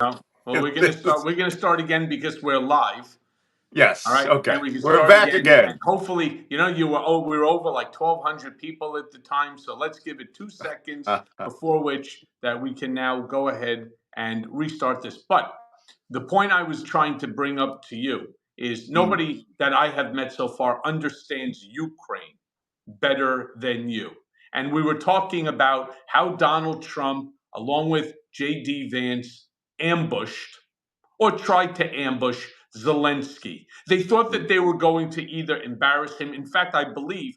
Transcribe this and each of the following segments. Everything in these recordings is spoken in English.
No. Well, we're gonna start again because we're live. All Yes. right, Okay. and we can We're start back again. And again. hopefully, we were over like 1,200 people at the time. So let's give it 2 seconds before which that we can now go ahead and restart this. But the point I was trying to bring up to you is nobody that I have met so far understands Ukraine better than you. And we were talking about how Donald Trump, along with J.D. Vance, ambushed or tried to ambush Zelensky. They thought that they were going to either embarrass him. In fact, I believe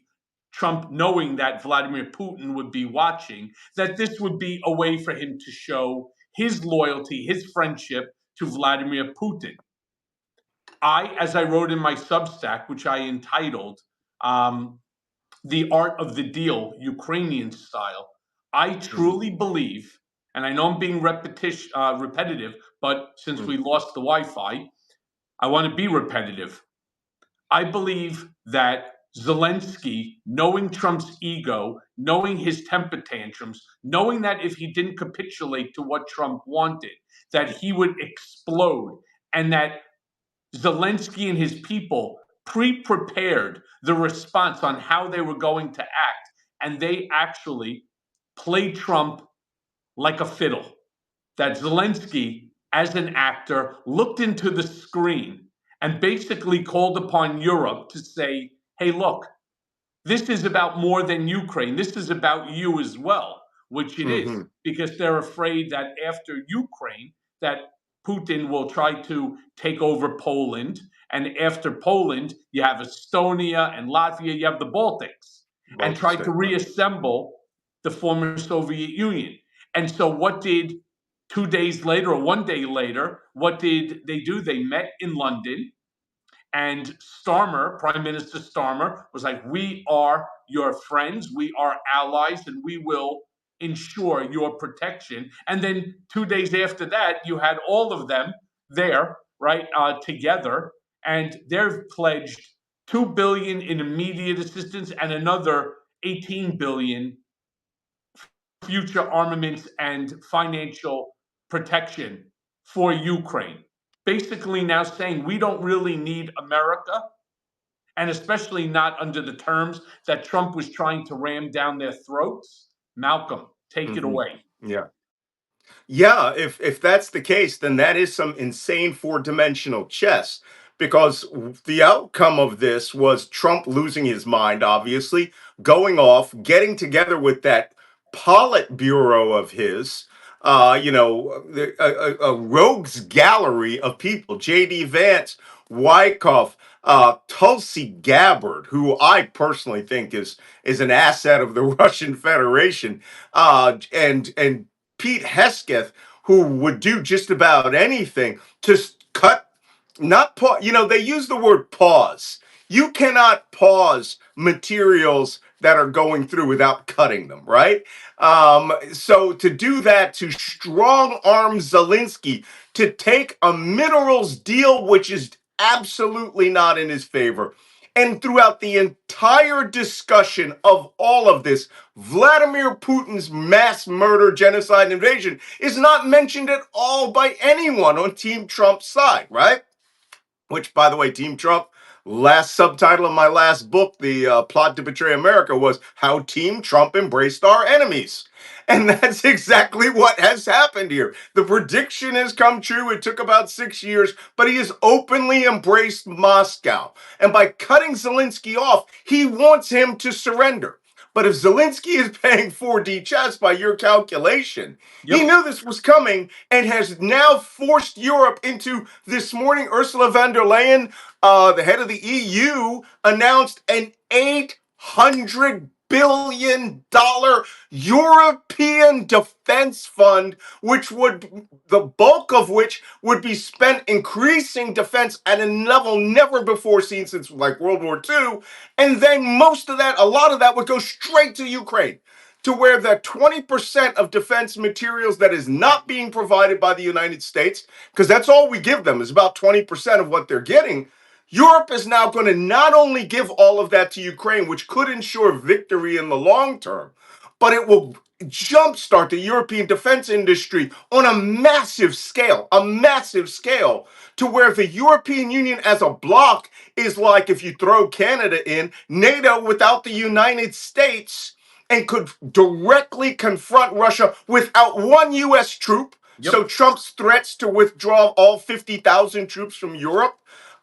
Trump, knowing that Vladimir Putin would be watching, that this would be a way for him to show his loyalty, his friendship to Vladimir Putin. As I wrote in my Substack, which I entitled The Art of the Deal, Ukrainian style, I truly believe, and I know I'm being repetitive, but since we lost the Wi Fi, I want to be repetitive. I believe that Zelensky, knowing Trump's ego, knowing his temper tantrums, knowing that if he didn't capitulate to what Trump wanted, that he would explode, and that Zelensky and his people pre-prepared the response on how they were going to act, and they actually played Trump like a fiddle. That Zelensky, as an actor, looked into the screen and basically called upon Europe to say, hey, look, this is about more than Ukraine. This is about you as well, which it is, because they're afraid that after Ukraine, that Putin will try to take over Poland. And after Poland, you have Estonia and Latvia, you have the Baltics, and try to reassemble the former Soviet Union. And so, what did 2 days later or one day later, what did they do? They met in London, and Starmer, Prime Minister Starmer, was like, we are your friends, we are allies, and we will ensure your protection. And then 2 days after that, you had all of them there, right, together, and they've pledged 2 billion in immediate assistance and another 18 billion future armaments and financial protection for Ukraine. Basically, now saying we don't really need America, and especially not under the terms that Trump was trying to ram down their throats. Malcolm, take it away. Yeah. Yeah, if that's the case, then that is some insane four-dimensional chess. Because the outcome of this was Trump losing his mind, obviously, going off, getting together with that Politburo of his, a rogues gallery of people, J.D. Vance, Wyckoff, Tulsi Gabbard, who I personally think is an asset of the Russian Federation, and Pete Hesketh, who would do just about anything to cut, not pause. They use the word pause. You cannot pause materials that are going through without cutting them, right? So to do that, to strong arm Zelensky to take a minerals deal, which is absolutely not in his favor. And throughout the entire discussion of all of this, Vladimir Putin's mass murder, genocide, and invasion is not mentioned at all by anyone on Team Trump's side, right? Which, by the way, Team Trump, last subtitle of my last book, The Plot to Betray America, was How Team Trump Embraced Our Enemies. And that's exactly what has happened here. The prediction has come true. It took about 6 years, but he has openly embraced Moscow. And by cutting Zelensky off, he wants him to surrender. But if Zelensky is paying 4D chess by your calculation, he knew this was coming and has now forced Europe into this morning. Ursula von der Leyen, the head of the EU, announced an $800 billion European defense fund, the bulk of which would be spent increasing defense at a level never before seen since like World War II. And then a lot of that would go straight to Ukraine, to where the 20% of defense materials that is not being provided by the United States, because that's all we give them, is about 20% of what they're getting. Europe is now going to not only give all of that to Ukraine, which could ensure victory in the long term, but it will jumpstart the European defense industry on a massive scale, to where the European Union as a bloc is like, if you throw Canada in, NATO without the United States, and could directly confront Russia without one U.S. troop. Yep. So Trump's threats to withdraw all 50,000 troops from Europe,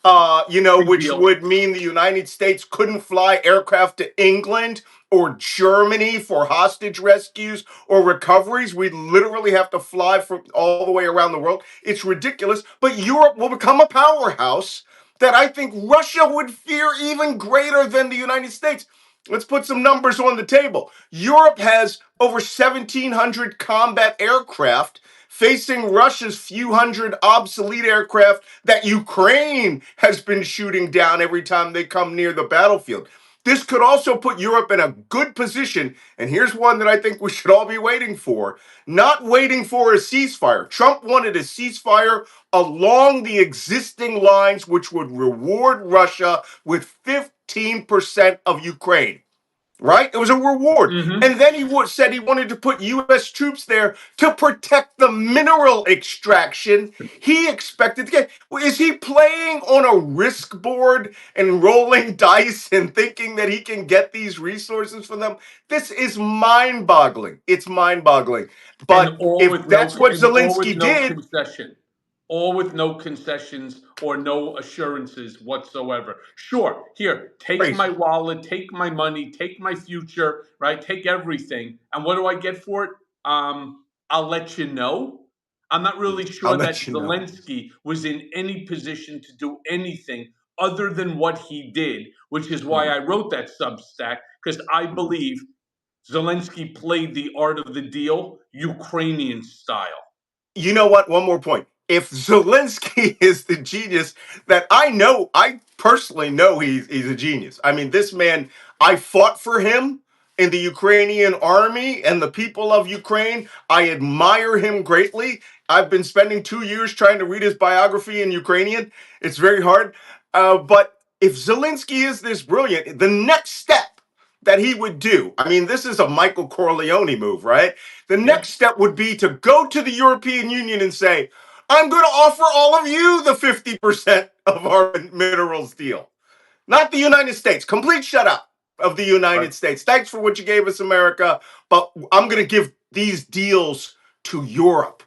Big which deal. would mean the United States couldn't fly aircraft to England or Germany for hostage rescues or recoveries. We'd literally have to fly from all the way around the world. It's ridiculous. But Europe will become a powerhouse that I think Russia would fear even greater than the United States. Let's put some numbers on the table. Europe has over 1,700 combat aircraft facing Russia's few hundred obsolete aircraft that Ukraine has been shooting down every time they come near the battlefield. This could also put Europe in a good position. And here's one that I think we should all be waiting for. Not waiting for a ceasefire. Trump wanted a ceasefire along the existing lines, which would reward Russia with 15% of Ukraine. Right? It was a reward. Mm-hmm. And then said he wanted to put U.S. troops there to protect the mineral extraction he expected to get. Is he playing on a risk board and rolling dice and thinking that he can get these resources from them? This is mind-boggling. It's mind-boggling. But if that's what Zelensky did, concession. All with no concessions or no assurances whatsoever. Sure, here, take crazy. my wallet, take my money, take my future, right? Take everything. And what do I get for it? I'll let you know. I'm not really sure that Zelensky was in any position to do anything other than what he did, which is why I wrote that Substack, because I believe Zelensky played the art of the deal Ukrainian style. You know what? One more point. If Zelensky is the genius that I personally know he's a genius. I mean, this man, I fought for him in the Ukrainian army and the people of Ukraine. I admire him greatly. I've been spending 2 years trying to read his biography in Ukrainian. It's very hard. But if Zelensky is this brilliant, the next step that he would do, I mean, this is a Michael Corleone move, right? The next step would be to go to the European Union and say, I'm going to offer all of you the 50% of our minerals deal. Not the United States. Complete shut up of the United States. Thanks for what you gave us, America, but I'm going to give these deals to Europe.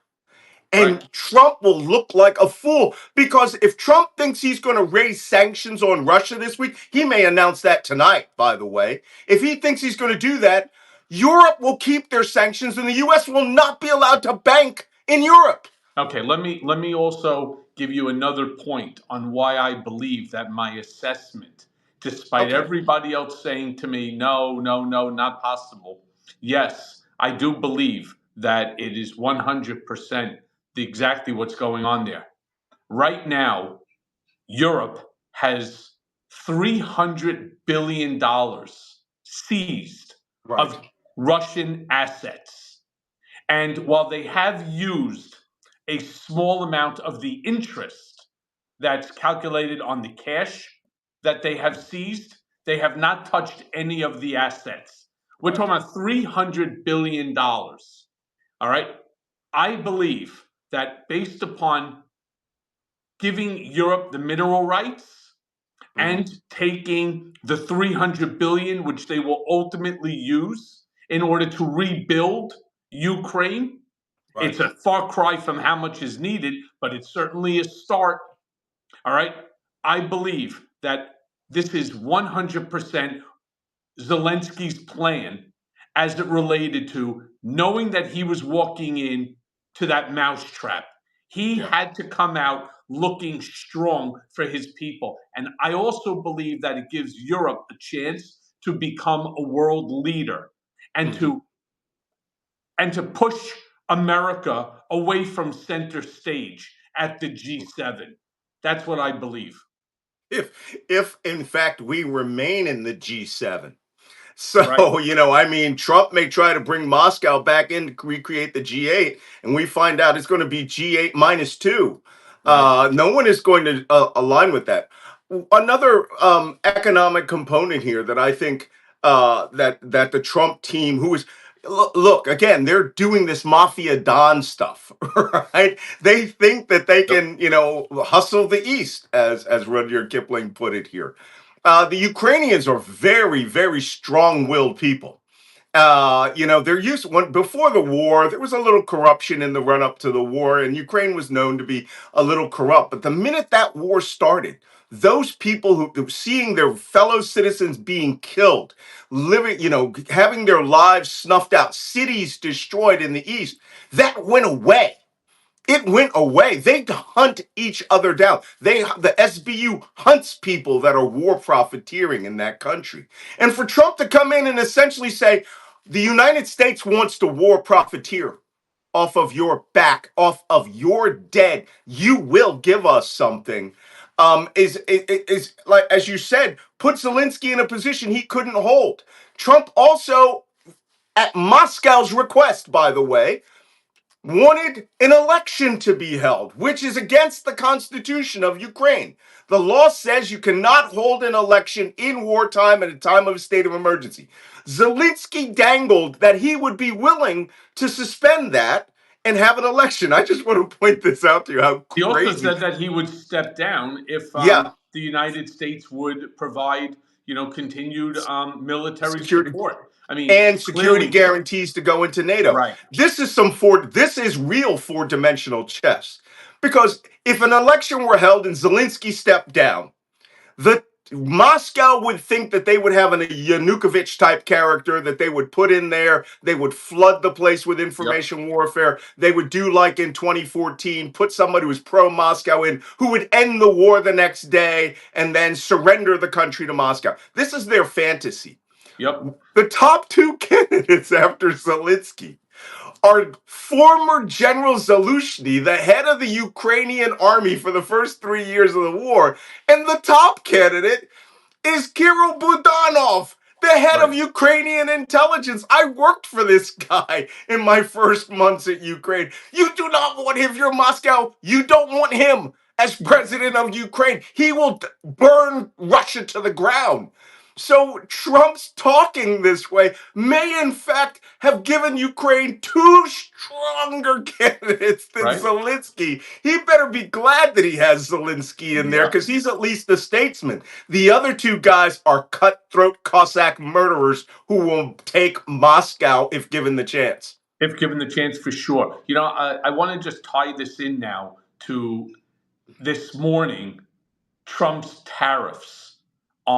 And Trump will look like a fool, because if Trump thinks he's going to raise sanctions on Russia this week, he may announce that tonight, by the way. If he thinks he's going to do that, Europe will keep their sanctions and the U.S. will not be allowed to bank in Europe. Okay, let me also give you another point on why I believe that my assessment, despite everybody else saying to me, no, not possible. Yes, I do believe that it is 100% exactly what's going on there. Right now, Europe has $300 billion seized of Russian assets. And while they have used a small amount of the interest that's calculated on the cash that they have seized, they have not touched any of the assets. We're talking about $300 billion. All right. I believe that based upon giving Europe the mineral rights and taking the 300 billion, which they will ultimately use in order to rebuild Ukraine. It's a far cry from how much is needed, but it's certainly a start. All right. I believe that this is 100% Zelensky's plan as it related to knowing that he was walking in to that mousetrap. He had to come out looking strong for his people. And I also believe that it gives Europe a chance to become a world leader and to push America away from center stage at the G7. That's what I believe. If in fact we remain in the G7. So, I mean, Trump may try to bring Moscow back in to recreate the G8, and we find out it's going to be G8 -2. No one is going to align with that. Another economic component here that I think that the Trump team, who is, Look, again, they're doing this mafia don stuff, right? They think that they Yep. can, hustle the East, as Rudyard Kipling put it here. The Ukrainians are very, very strong-willed people. They're used when before the war, there was a little corruption in the run up to the war, and Ukraine was known to be a little corrupt. But the minute that war started, those people who seeing their fellow citizens being killed, living, having their lives snuffed out, cities destroyed in the East, that went away. It went away. They hunt each other down. The SBU hunts people that are war profiteering in that country. And for Trump to come in and essentially say, the United States wants to war profiteer off of your back, off of your dead. You will give us something. Is like, as you said, put Zelensky in a position he couldn't hold. Trump also, at Moscow's request, by the way, wanted an election to be held, which is against the Constitution of Ukraine. The law says you cannot hold an election in wartime at a time of a state of emergency. Zelensky dangled that he would be willing to suspend that and have an election. I just want to point this out to you how He also crazy. said that he would step down if Yeah, the United States would provide, continued military security support. I mean, and security clearly, guarantees to go into NATO. right. This is real four-dimensional chess. Because if an election were held and Zelensky stepped down, the Moscow would think that they would have a Yanukovych type character that they would put in there. They would flood the place with Yep. information warfare. They would do like in 2014, put somebody who was pro Moscow in who would end the war the next day and then surrender the country to Moscow. This is their fantasy. Yep. The top two candidates after Zelensky are former General Zaluzhny, the head of the Ukrainian army for the first 3 years of the war, and the top candidate is Kirill Budanov, the head of Right. Ukrainian intelligence. I worked for this guy in my first months at Ukraine. You do not want him. If you're Moscow, you don't want him as president of Ukraine. He will burn Russia to the ground. So Trump's talking this way may in fact have given Ukraine two stronger candidates than Right. Zelensky. He better be glad that he has Zelensky in there Yeah. because he's at least a statesman. The other two guys are cutthroat Cossack murderers who will take Moscow if given the chance. If given the chance, for sure. I want to just tie this in now to this morning, Trump's tariffs Oh,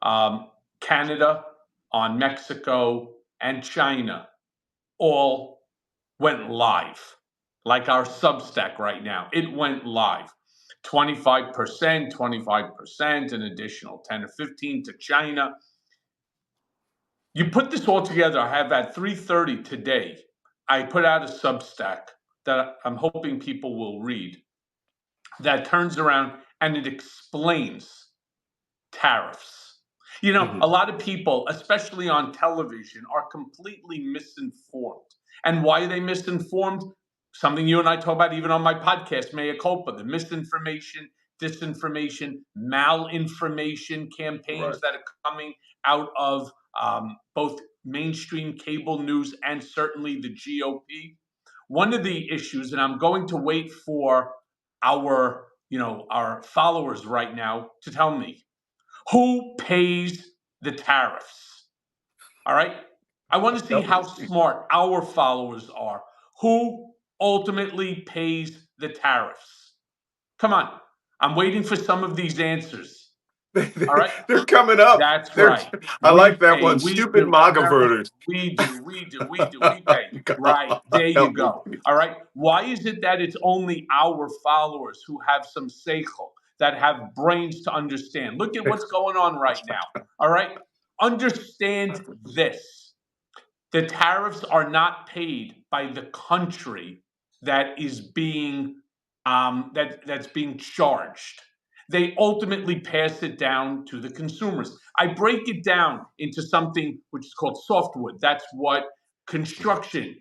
on Canada, on Mexico, and China all went live. Like our Substack right now, it went live. 25%, 25%, an additional 10 or 15 to China. You put this all together. I have at 3:30 today, I put out a Substack that I'm hoping people will read that turns around and it explains tariffs. A mhm, lot of people, especially on television, are completely misinformed. And why are they misinformed? Something you and I talk about even on my podcast, Mea Culpa, the misinformation, disinformation, malinformation campaigns right. that are coming out of both mainstream cable news and certainly the GOP. One of the issues, and I'm going to wait for our followers right now to tell me who pays the tariffs. All right. I want to see That how was- smart our followers are. Who ultimately pays the tariffs? Come on. I'm waiting for some of these answers. All right. They're coming up. That's They're, right. I We like that pay. one. We Stupid do. MAGA America. voters. We pay. Right. There you Help me, go. please. All right. Why is it that it's only our followers who have some seichel, that have brains to understand? Look at what's going on right now. All right. Understand this. The tariffs are not paid by the country that is being that's being charged. They ultimately pass it down to the consumers. I break it down into something which is called softwood. That's what construction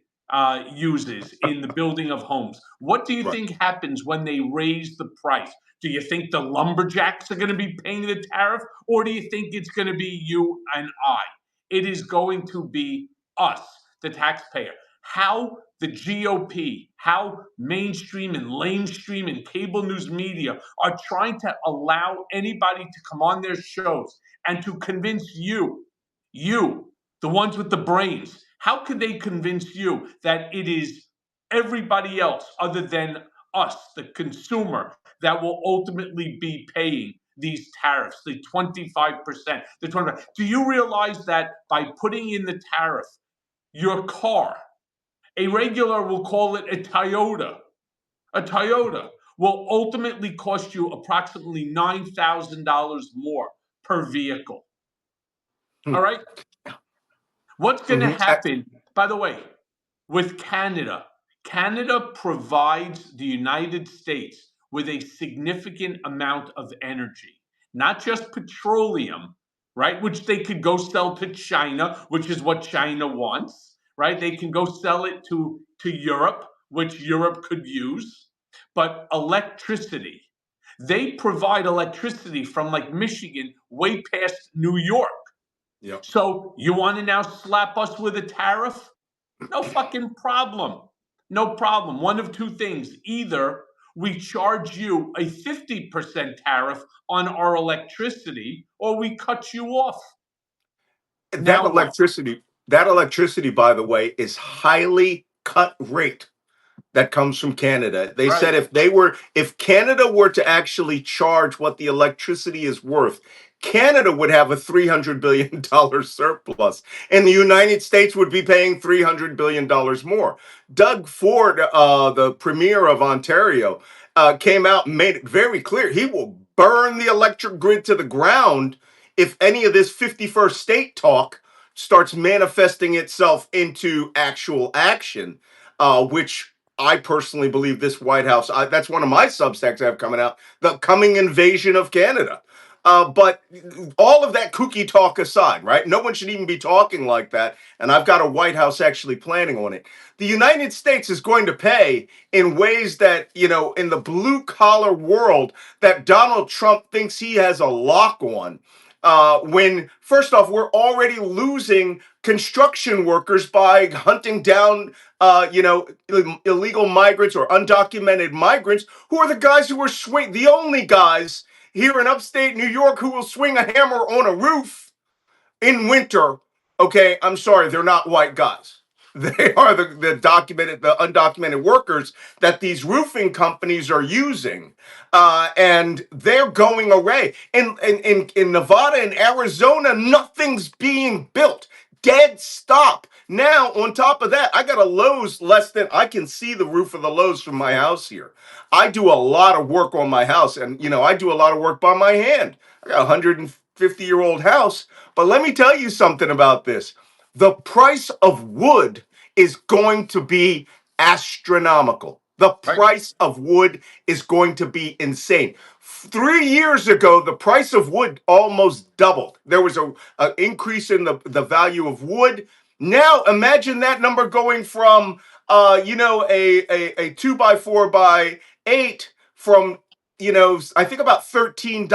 uses in the building of homes. What do you Right. think happens when they raise the price? Do you think the lumberjacks are going to be paying the tariff, or do you think it's going to be you and I? It is going to be us. the taxpayer. How the GOP, how mainstream and lamestream and cable news media are trying to allow anybody to come on their shows and to convince you, the ones with the brains, how could they convince you that it is everybody else other than us, the consumer, that will ultimately be paying these tariffs, the 25%, the 25%? Do you realize that by putting in the tariff, your car, a regular will call it a Toyota will ultimately cost you approximately $9,000 more per vehicle. Hmm. All right? What's going to Mhm. happen, by the way, with Canada? Canada provides the United States with a significant amount of energy, not just petroleum, right? Which they could go sell to China, which is what China wants, right? They can go sell it to Europe, which Europe could use, but electricity. They provide electricity from like Michigan way past New York. Yep. So you want to now slap us with a tariff? No fucking problem. No problem. One of two things. Either we charge you a 50% tariff on our electricity, or we cut you off. That Now what? electricity, that electricity, by the way, is highly cut rate that comes from Canada. They said Right. if Canada were to actually charge what the electricity is worth, Canada would have a $300 billion surplus, and the United States would be paying $300 billion more. Doug Ford, the premier of Ontario, came out and made it very clear he will burn the electric grid to the ground if any of this 51st state talk starts manifesting itself into actual action, which I personally believe this White House, that's one of my Substacks I have coming out, the coming invasion of Canada. But all of that kooky talk aside, right? No one should even be talking like that. And I've got a White House actually planning on it. The United States is going to pay in ways that, in the blue collar world that Donald Trump thinks he has a lock on. When, first off, we're already losing construction workers by hunting down illegal migrants or undocumented migrants, who are the guys who are the only guys here in upstate New York who will swing a hammer on a roof in winter. Okay, I'm sorry, they're not white guys. They are the undocumented workers that these roofing companies are using, and they're going away. In Nevada and Arizona, nothing's being built. Dead stop. Now, on top of that, I got a Lowe's I can see the roof of the Lowe's from my house here. I do a lot of work on my house, and I do a lot of work by my hand. I got a 150-year-old house, but let me tell you something about this. The price of wood is going to be astronomical. The Right. price of wood is going to be insane. 3 years ago, the price of wood almost doubled. There was a increase in the value of wood. Now imagine that number going from a 2x4x8 from I think about $13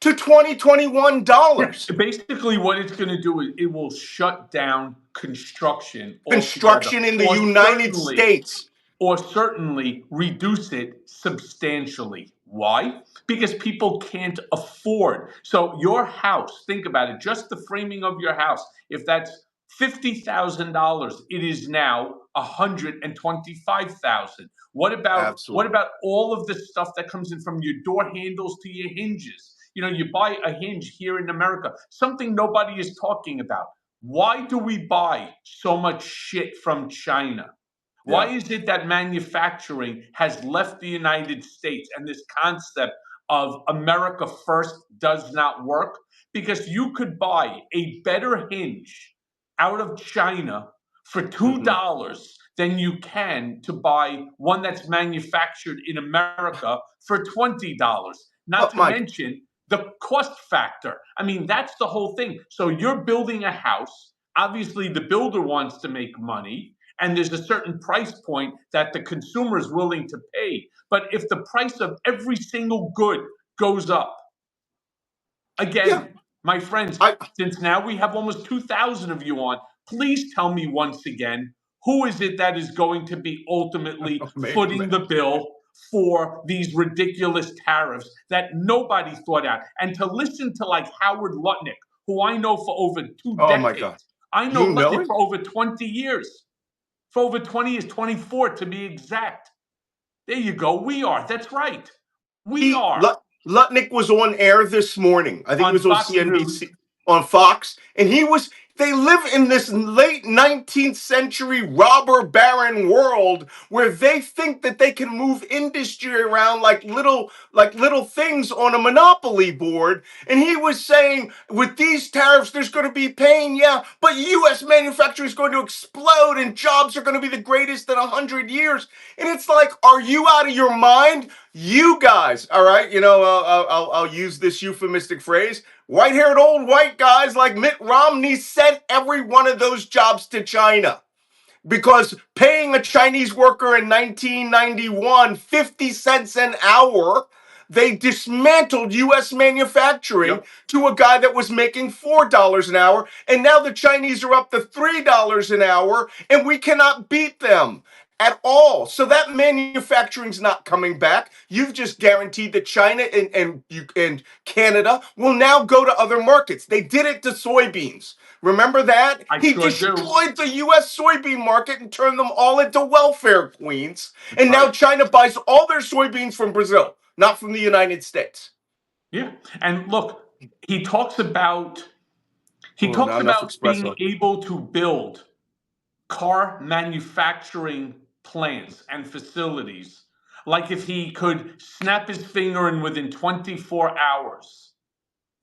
to Yeah. $21. Basically, what it's going to do is it will shut down construction altogether, Construction in the United States. or certainly reduce it substantially. Why? Because people can't afford. So your house, think about it, just the framing of your house, if that's $50,000, it is now $125,000. What Absolutely. about all of the stuff that comes in from your door handles to your hinges? You buy a hinge here in America, something nobody is talking about. Why do we buy so much shit from China? Why Yeah. is it that manufacturing has left the United States and this concept of America first does not work? Because you could buy a better hinge out of China for Hmm. $2 than you can to buy one that's manufactured in America for $20. Not But to Mike, mention the cost factor. I mean, that's the whole thing. So you're building a house. Obviously, the builder wants to make money, and there's a certain price point that the consumer is willing to pay. But if the price of every single good goes up, yeah, again, my friends, I since now we have almost 2,000 of you on, Please tell me once again, who is it that is going to be ultimately footing Man. the bill for these ridiculous tariffs that nobody thought out? And to listen to like Howard Lutnick, who I know for over two Oh my God. decades. I know You know Lutnick him? for over 20 years. For over 20 years, 24 to be exact. There you go. We are. That's right. We are Lutnick was on air this morning. I think he on was on Fox News. CNBC, on Fox, and they live in this late 19th century robber baron world where they think that they can move industry around like little things on a monopoly board. And he was saying, with these tariffs, there's going to be pain, yeah, but U.S. manufacturing is going to explode and jobs are going to be the greatest in 100 years. And it's like, are you out of your mind? You guys, all right, I'll use this euphemistic phrase. White-haired old white guys like Mitt Romney sent every one of those jobs to China because paying a Chinese worker in 1991 50 cents an hour, they dismantled U.S. manufacturing Yep. to a guy that was making $4 an hour. And now the Chinese are up to $3 an hour, and we cannot beat them at all. So that manufacturing's not coming back. You've just guaranteed that China and Canada will now go to other markets. They did it to soybeans. Remember that? I He sure do. destroyed the U.S. soybean market and turned them all into welfare queens. That's And now right. China buys all their soybeans from Brazil, not from the United States. Yeah. And look, he talks about he Oh, talks not enough about being espresso. able to build car manufacturing plants and facilities. Like if he could snap his finger and within 24 hours,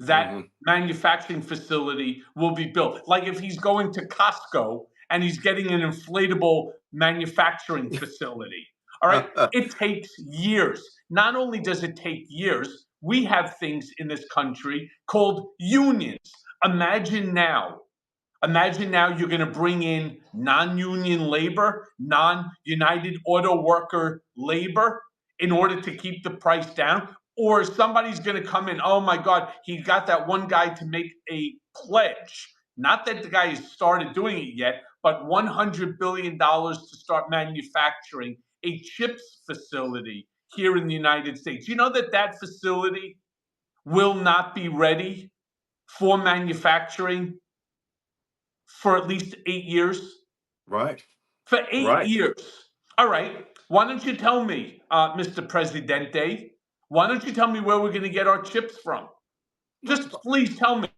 that Hmm. manufacturing facility will be built. Like if he's going to Costco and he's getting an inflatable manufacturing facility. All right. It takes years. Not only does it take years, we have things in this country called unions. Imagine now Imagine now you're going to bring in non union labor, non United Auto Worker labor in order to keep the price down. Or somebody's going to come in, oh my God, he got that one guy to make a pledge. Not that the guy has started doing it yet, but $100 billion to start manufacturing a chips facility here in the United States. You know that that facility will not be ready for manufacturing for at least 8 years. Right, For eight right. years. All right. Why don't you tell me, Mr. Presidente? Why don't you tell me where we're going to get our chips from? Just please tell me.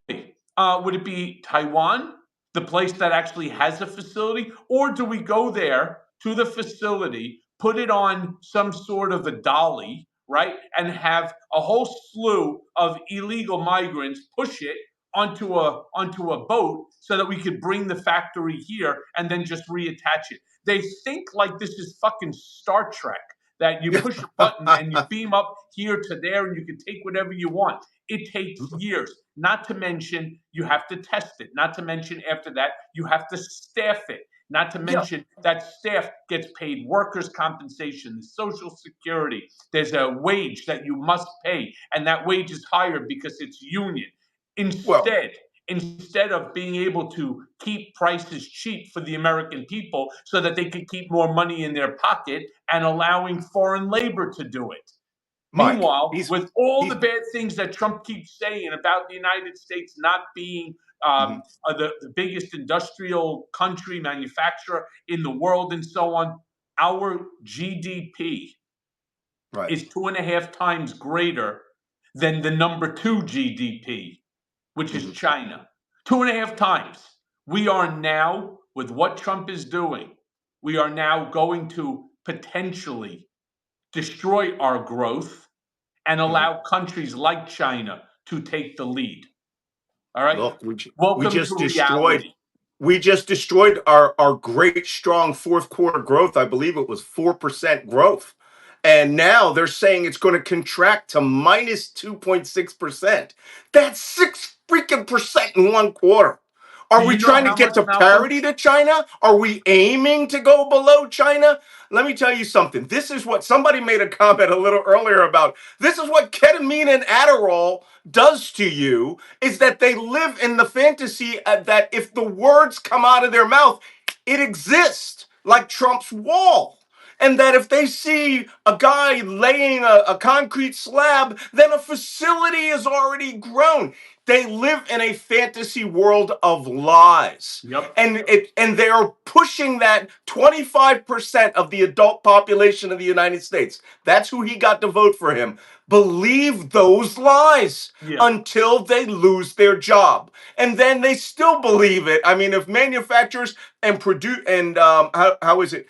Would it be Taiwan, the place that actually has a facility, or do we go there to the facility, put it on some sort of a dolly, right, and have a whole slew of illegal migrants push it onto a boat so that we could bring the factory here and then just reattach it? They think like this is fucking Star Trek. That you push a button and you beam up here to there and you can take whatever you want. It takes years. Not to mention, you have to test it. Not to mention, after that, you have to staff it. Not to Yeah. mention, that staff gets paid workers' compensation, Social Security. There's a wage that you must pay, and that wage is higher because it's union. Well, Instead of being able to keep prices cheap for the American people so that they could keep more money in their pocket and allowing foreign labor to do it. Mike, Meanwhile, he's with all the he's bad things that Trump keeps saying about the United States not being mhm, the biggest industrial country manufacturer in the world and so on, our GDP right. is 2.5 times greater than the number two GDP, which is Hmm. China. 2.5 times. We are now, with what Trump is doing, we are now going to potentially destroy our growth and Hmm. allow countries like China to take the lead. All right. Look, we Welcome just to destroyed reality. our great strong fourth quarter growth. I believe it was 4% growth. And now they're saying it's going to contract to minus 2.6%. That's 6 freaking percent in one quarter. Are Do we you know trying to how get much, to Malcolm? parity to China? Are we aiming to go below China? Let me tell you something. This is what somebody made a comment a little earlier about. This is what ketamine and Adderall does to you, is that they live in the fantasy that if the words come out of their mouth, it exists, like Trump's wall. And that if they see a guy laying a concrete slab, then a facility is already grown. They live in a fantasy world of lies. Yep. And they are pushing that 25% of the adult population of the United States. That's who he got to vote for him. Believe those lies Yeah. until they lose their job. And then they still believe it. I mean, if manufacturers and produce and how is it?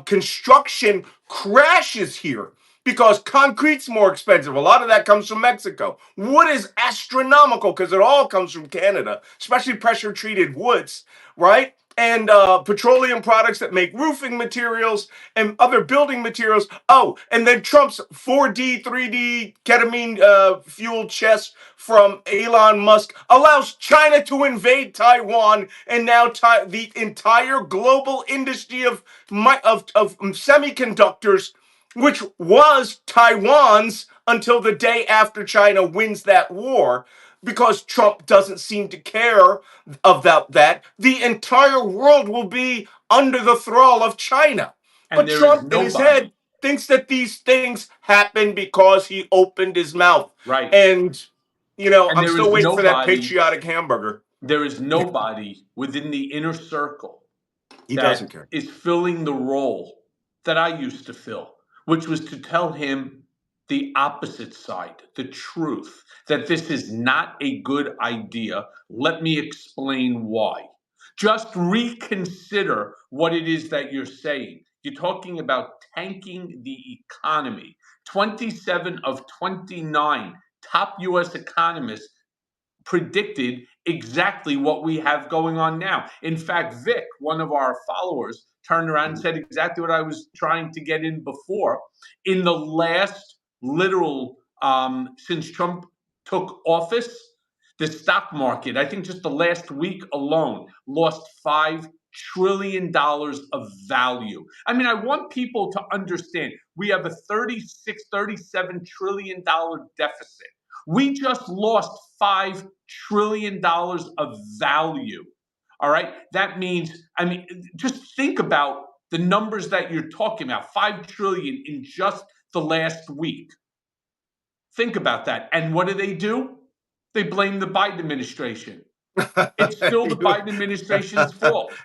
Construction crashes here because concrete's more expensive. A lot of that comes from Mexico. Wood is astronomical because it all comes from Canada, especially pressure treated woods, right? And petroleum products that make roofing materials and other building materials. Oh, and then Trump's 4D, 3D ketamine fueled chest from Elon Musk allows China to invade Taiwan, and now the entire global industry of semiconductors, which was Taiwan's until the day after China wins that war, because Trump doesn't seem to care about that, the entire world will be under the thrall of China. And But there is Trump in his nobody, head thinks that these things happen because he opened his mouth. right? And, And I'm there still is waiting for that nobody, patriotic hamburger. there is nobody within the inner circle He doesn't that care. is filling the role that I used to fill, which was to tell him the opposite side, the truth, that this is not a good idea. Let me explain why. Just reconsider what it is that you're saying. You're talking about tanking the economy. 27 of 29 top US economists predicted exactly what we have going on now. In fact, Vic, one of our followers, turned around and said exactly what I was trying to get in before. In the last literal, since Trump took office, the stock market, I think just the last week alone, lost $5 trillion of value. I mean, I want people to understand we have a 36, $37 trillion deficit. We just lost $5 trillion of value. All right. That means, I mean, just think about the numbers that you're talking about, 5 trillion in just the last week. Think about that. And what do? They blame the Biden administration. It's still the Biden administration's fault.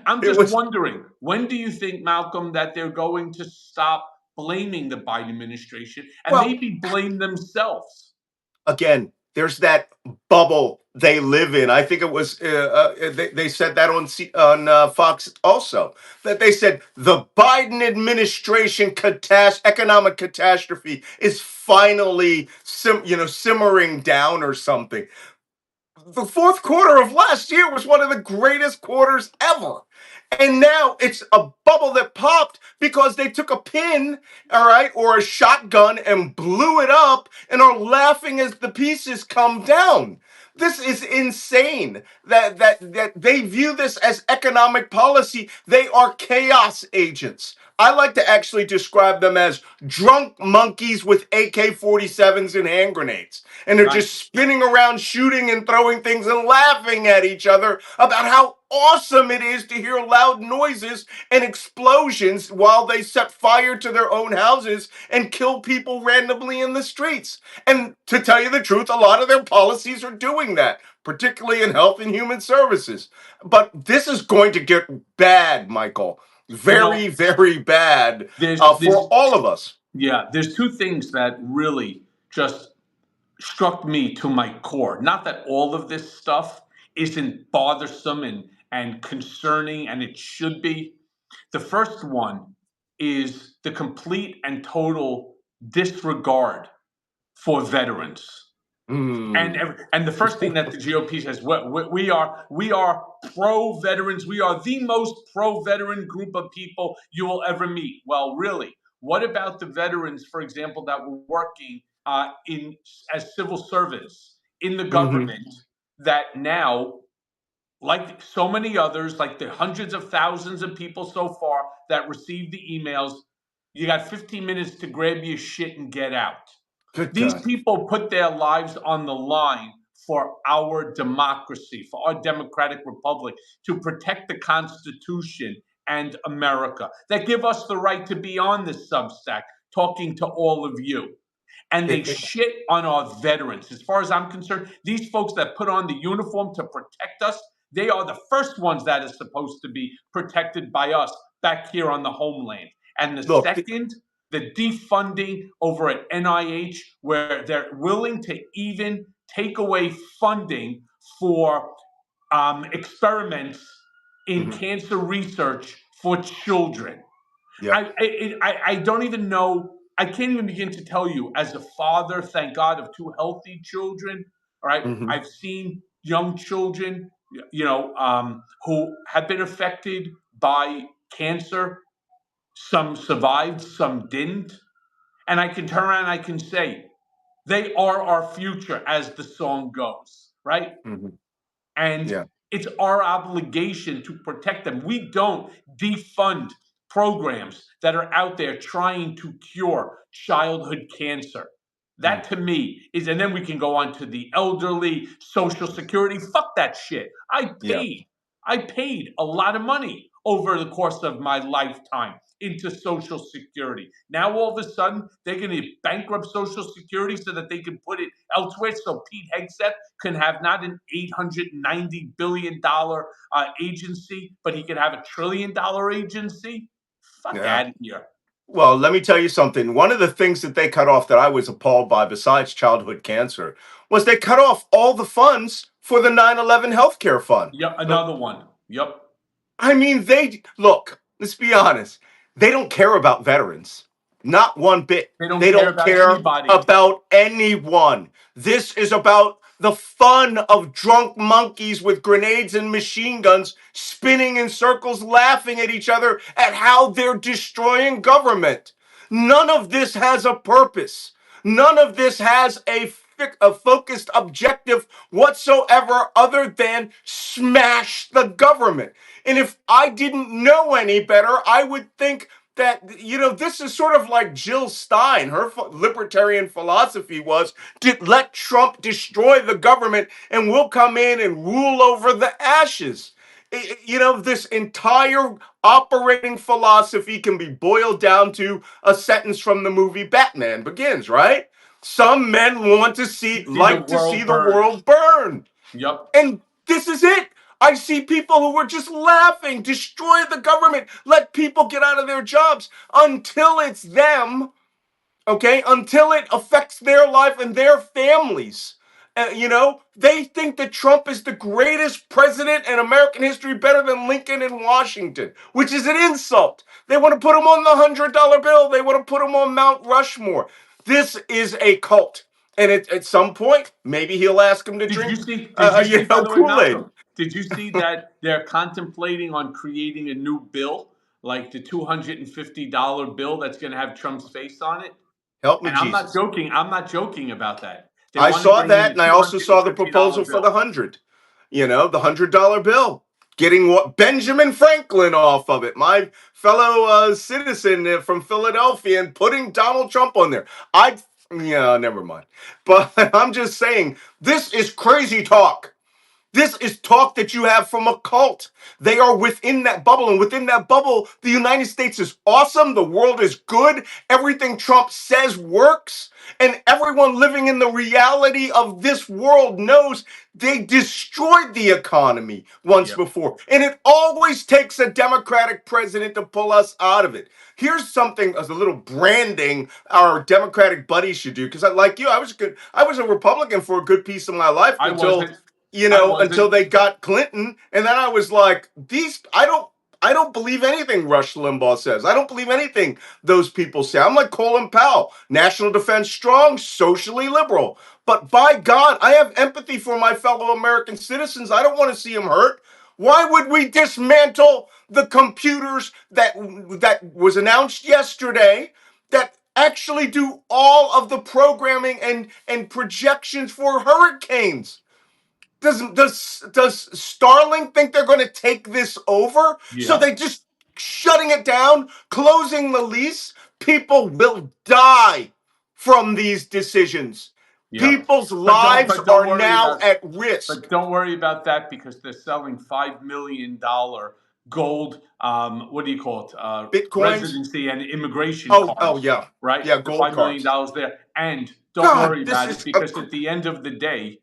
I'm It just was wondering, when do you think, Malcolm, that they're going to stop blaming the Biden administration and well, maybe blame themselves? again, there's that bubble they live in. I think it was they said that on Fox also, that they said the Biden administration economic catastrophe is finally simmering down or something. The fourth quarter of last year was one of the greatest quarters ever. And now it's a bubble that popped because they took a pin, all right, or a shotgun and blew it up and are laughing as the pieces come down. This is insane that they view this as economic policy. They are chaos agents. I like to actually describe them as drunk monkeys with AK-47s and hand grenades. And they're Right. just spinning around, shooting and throwing things and laughing at each other about how awesome it is to hear loud noises and explosions while they set fire to their own houses and kill people randomly in the streets. And to tell you the truth, a lot of their policies are doing that, particularly in health and human services. But this is going to get bad, Michael. You Very, know, very bad for there's all of us. yeah, there's two things that really just struck me to my core. Not that all of this stuff isn't bothersome and concerning, and it should be. The first one is the complete and total disregard for veterans. And Mm. and the first thing that the GOP says, we are pro veterans. We are the most pro veteran group of people you will ever meet. Well, really, what about the veterans, for example, that were working in as civil servants in the Hmm. government that now like so many others, like the hundreds of thousands of people so far that received the emails, you got 15 minutes to grab your shit and get out. Good These God. people put their lives on the line for our democracy, for our democratic republic, to protect the Constitution and America, that give us the right to be on this Substack talking to all of you. And they It- shit on our veterans. As far as I'm concerned, these folks that put on the uniform to protect us, they are the first ones that is supposed to be protected by us back here on the homeland. And the look, second, the defunding over at NIH, where they're willing to even take away funding for experiments in mhm, cancer research for children. yeah. I don't even know. I can't even begin to tell you. As a father, thank God, of two healthy children. All right, Mhm, I've seen young children, who have been affected by cancer. Some survived, some didn't, and I can turn around and I can say they are our future, as the song goes. Right, mhm, and yeah. it's our obligation to protect them. We don't defund programs that are out there trying to cure childhood cancer. That Mm, to me is, and then we can go on to the elderly, Social Security. Fuck that shit. yeah. I paid a lot of money over the course of my lifetime into Social Security. Now all of a sudden they're going to bankrupt Social Security so that they can put it elsewhere. So Pete Hegseth can have not an $890 billion agency, but he can have $1 trillion agency. Fuck Yeah. out of here. Well, let me tell you something. One of the things that they cut off that I was appalled by, besides childhood cancer, was they cut off all the funds for the 9/11 healthcare fund. Yep, another one. Yep, I mean, they look, let's be honest. They don't care about veterans. Not one bit. they don't They care don't about care anybody. about anyone. This is about the fun of drunk monkeys with grenades and machine guns spinning in circles, laughing at each other at how they're destroying government. None of this has a purpose. None of this has a focused objective whatsoever other than smash the government. And if I didn't know any better, I would think that, this is sort of like Jill Stein. Her libertarian philosophy was to let Trump destroy the government and we'll come in and rule over the ashes. This entire operating philosophy can be boiled down to a sentence from the movie Batman Begins, right? Some men want to You see the see world the burn. world burn. Yep. And this is it. I see people who were just laughing, destroy the government, let people get out of their jobs until it's them, okay? Until it affects their life and their families. They think that Trump is the greatest president in American history, better than Lincoln and Washington, which is an insult. They want to put him on the $100 bill. They want to put him on Mount Rushmore. This is a cult. And at some point, maybe he'll ask him to Did you drink, see? Did you see? By the way, Kool-Aid. Malcolm, did you see that they're contemplating on creating a new bill, like the $250 bill that's going to have Trump's face on it? Help me, And I'm not Jesus. joking. I'm not joking about that. They I want to saw bring in that, a and I two also hundred and saw the fifty proposal dollar for the bill. 100. The $100 bill. Getting what Benjamin Franklin off of it, my fellow citizen from Philadelphia, and putting Donald Trump on there. Yeah, never mind. But I'm just saying, this is crazy talk. This is talk that you have from a cult. They are within that bubble, and within that bubble, the United States is awesome. The world is good. Everything Trump says works. And everyone living in the reality of this world knows they destroyed the economy once Yep. before. And it always takes a Democratic president to pull us out of it. Here's something as a little branding our Democratic buddies should do. Because like you, I was a Republican for a good piece of my life I until wasn't. I until wasn't. they got Clinton, and then I was like, I don't believe anything Rush Limbaugh says. I don't believe anything those people say. I'm like Colin Powell, national defense strong, socially liberal. But by God, I have empathy for my fellow American citizens. I don't want to see them hurt. Why would we dismantle the computers that was announced yesterday that actually do all of the programming and projections for hurricanes? Does Starling think they're going to take this over? So Yeah. they just shutting it down, closing the lease. People will die from these decisions. Yeah. People's But don't lives but don't are worry now about at risk. But don't worry about that because they're selling $5 million gold. What do you call it? Bitcoins. Residency and immigration Oh cards, yeah, right? yeah. The Gold $5 million cards. there, and don't God, worry this about it is because at the end of the day,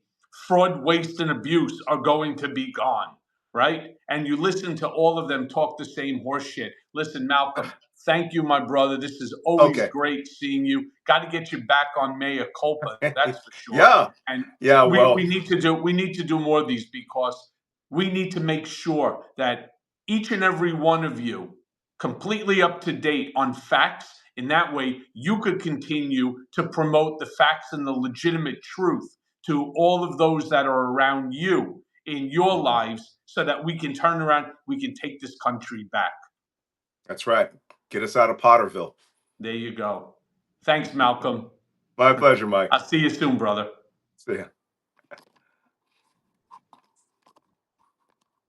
fraud, waste, and abuse are going to be gone, right? And you listen to all of them talk the same horse shit. Listen, Malcolm. Thank you, my brother. This is always okay. great seeing you. Got to get you back on Mea Culpa, that's for sure. Yeah, And yeah. we Well, need to do more of these because we need to make sure that each and every one of you completely up to date on facts. In that way, you could continue to promote the facts and the legitimate truth to all of those that are around you in your lives so that we can turn around, we can take this country back. that's right. Get us out of Potterville. There you go. Thanks, Malcolm. My pleasure, Mike. I'll see you soon, brother. See ya.